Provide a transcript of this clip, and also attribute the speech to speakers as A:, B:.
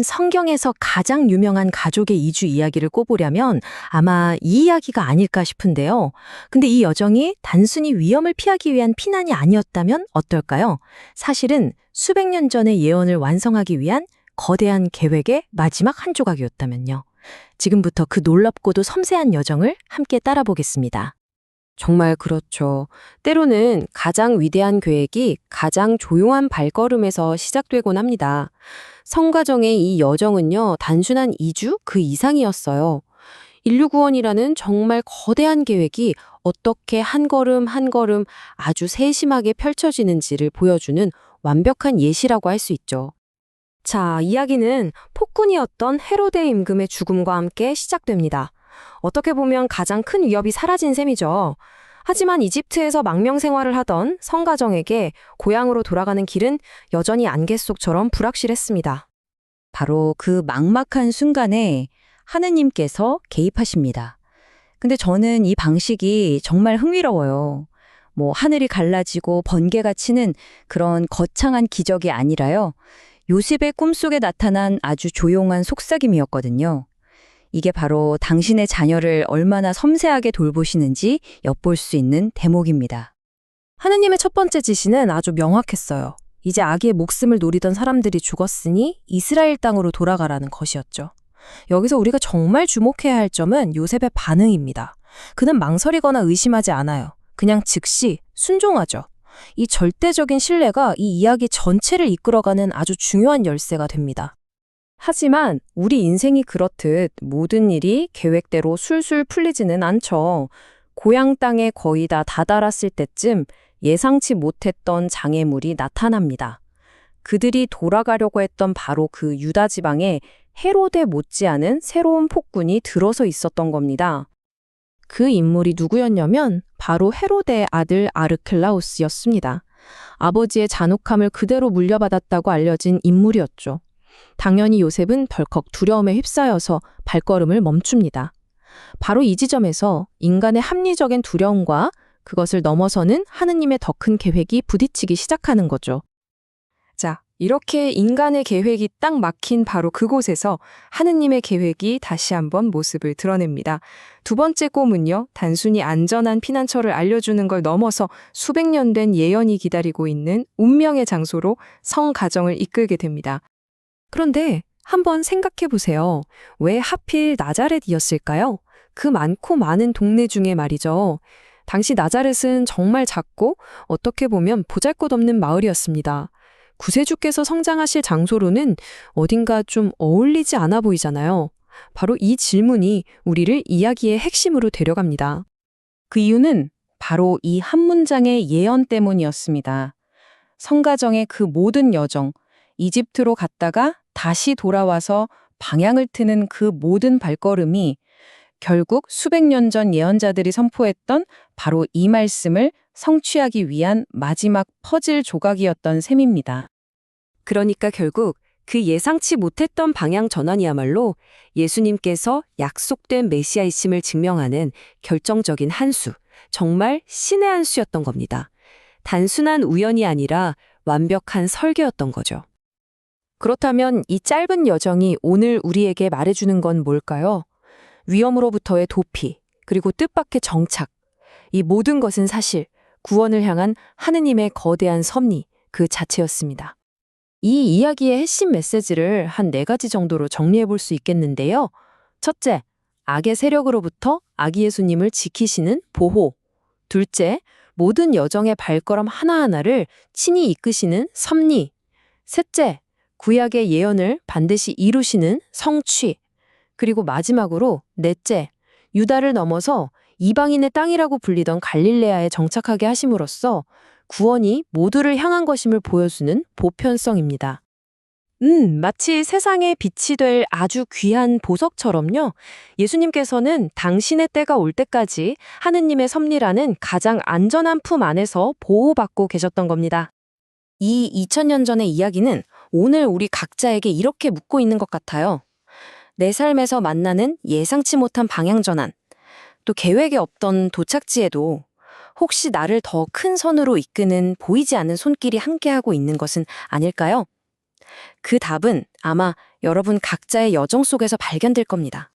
A: 성경에서 가장 유명한 가족의 이주 이야기를 꼽으려면 아마 이 이야기가 아닐까 싶은데요. 근데 이 여정이 단순히 위험을 피하기 위한 피난이 아니었다면 어떨까요? 사실은 수백 년 전의 예언을 완성하기 위한 거대한 계획의 마지막 한 조각이었다면요. 지금부터 그 놀랍고도 섬세한 여정을 함께 따라보겠습니다. 정말 그렇죠. 때로는 가장 위대한 계획이 가장 조용한 발걸음에서 시작되곤 합니다. 성가정의 이 여정은요, 단순한 이주 그 이상이었어요. 인류 구원이라는 정말 거대한 계획이 어떻게 한 걸음 한 걸음 아주 세심하게 펼쳐지는지를 보여주는 완벽한 예시라고 할 수 있죠. 자, 이야기는 폭군이었던 헤로데 임금의 죽음과 함께 시작됩니다. 어떻게 보면 가장 큰 위협이 사라진 셈이죠. 하지만 이집트에서 망명 생활을 하던 성가정에게 고향으로 돌아가는 길은 여전히 안개 속처럼 불확실했습니다.
B: 바로 그 막막한 순간에 하느님께서 개입하십니다. 근데 저는 이 방식이 정말 흥미로워요. 하늘이 갈라지고 번개가 치는 그런 거창한 기적이 아니라요. 요셉의 꿈속에 나타난 아주 조용한 속삭임이었거든요. 이게 바로 당신의 자녀를 얼마나 섬세하게 돌보시는지 엿볼 수 있는 대목입니다.
A: 하느님의 첫 번째 지시는 아주 명확했어요. 이제 아기의 목숨을 노리던 사람들이 죽었으니 이스라엘 땅으로 돌아가라는 것이었죠. 여기서 우리가 정말 주목해야 할 점은 요셉의 반응입니다. 그는 망설이거나 의심하지 않아요. 그냥 즉시 순종하죠. 이 절대적인 신뢰가 이 이야기 전체를 이끌어가는 아주 중요한 열쇠가 됩니다. 하지만 우리 인생이 그렇듯 모든 일이 계획대로 술술 풀리지는 않죠. 고향 땅에 거의 다 다다랐을 때쯤 예상치 못했던 장애물이 나타납니다. 그들이 돌아가려고 했던 바로 그 유다 지방에 헤로데 못지않은 새로운 폭군이 들어서 있었던 겁니다. 그 인물이 누구였냐면 바로 헤로데의 아들 아르켈라우스였습니다. 아버지의 잔혹함을 그대로 물려받았다고 알려진 인물이었죠. 당연히 요셉은 덜컥 두려움에 휩싸여서 발걸음을 멈춥니다. 바로 이 지점에서 인간의 합리적인 두려움과 그것을 넘어서는 하느님의 더 큰 계획이 부딪히기 시작하는 거죠. 자, 이렇게 인간의 계획이 딱 막힌 바로 그곳에서 하느님의 계획이 다시 한번 모습을 드러냅니다. 두 번째 꿈은요, 단순히 안전한 피난처를 알려주는 걸 넘어서 수백 년 된 예언이 기다리고 있는 운명의 장소로 성가정을 이끌게 됩니다. 그런데 한번 생각해 보세요. 왜 하필 나자렛이었을까요? 그 많고 많은 동네 중에 말이죠. 당시 나자렛은 정말 작고 어떻게 보면 보잘것없는 마을이었습니다. 구세주께서 성장하실 장소로는 어딘가 좀 어울리지 않아 보이잖아요. 바로 이 질문이 우리를 이야기의 핵심으로 데려갑니다.
B: 그 이유는 바로 이 한 문장의 예언 때문이었습니다. 성가정의 그 모든 여정, 이집트로 갔다가 다시 돌아와서 방향을 트는 그 모든 발걸음이 결국 수백 년 전 예언자들이 선포했던 바로 이 말씀을 성취하기 위한 마지막 퍼즐 조각이었던 셈입니다.
A: 그러니까 결국 그 예상치 못했던 방향 전환이야말로 예수님께서 약속된 메시아이심을 증명하는 결정적인 한 수, 정말 신의 한 수였던 겁니다. 단순한 우연이 아니라 완벽한 설계였던 거죠. 그렇다면 이 짧은 여정이 오늘 우리에게 말해주는 건 뭘까요? 위험으로부터의 도피, 그리고 뜻밖의 정착. 이 모든 것은 사실 구원을 향한 하느님의 거대한 섭리 그 자체였습니다. 이 이야기의 핵심 메시지를 한 4가지 정도로 정리해 볼 수 있겠는데요. 첫째, 악의 세력으로부터 아기 예수님을 지키시는 보호. 둘째, 모든 여정의 발걸음 하나하나를 친히 이끄시는 섭리. 셋째, 구약의 예언을 반드시 이루시는 성취. 그리고 마지막으로 넷째, 유다를 넘어서 이방인의 땅이라고 불리던 갈릴레아에 정착하게 하심으로써 구원이 모두를 향한 것임을 보여주는 보편성입니다. 마치 세상의 빛이 될 아주 귀한 보석처럼요. 예수님께서는 당신의 때가 올 때까지 하느님의 섭리라는 가장 안전한 품 안에서 보호받고 계셨던 겁니다. 이 2000년 전의 이야기는 오늘 우리 각자에게 이렇게 묻고 있는 것 같아요. 내 삶에서 만나는 예상치 못한 방향 전환, 또 계획에 없던 도착지에도 혹시 나를 더 큰 선으로 이끄는 보이지 않는 손길이 함께하고 있는 것은 아닐까요? 그 답은 아마 여러분 각자의 여정 속에서 발견될 겁니다.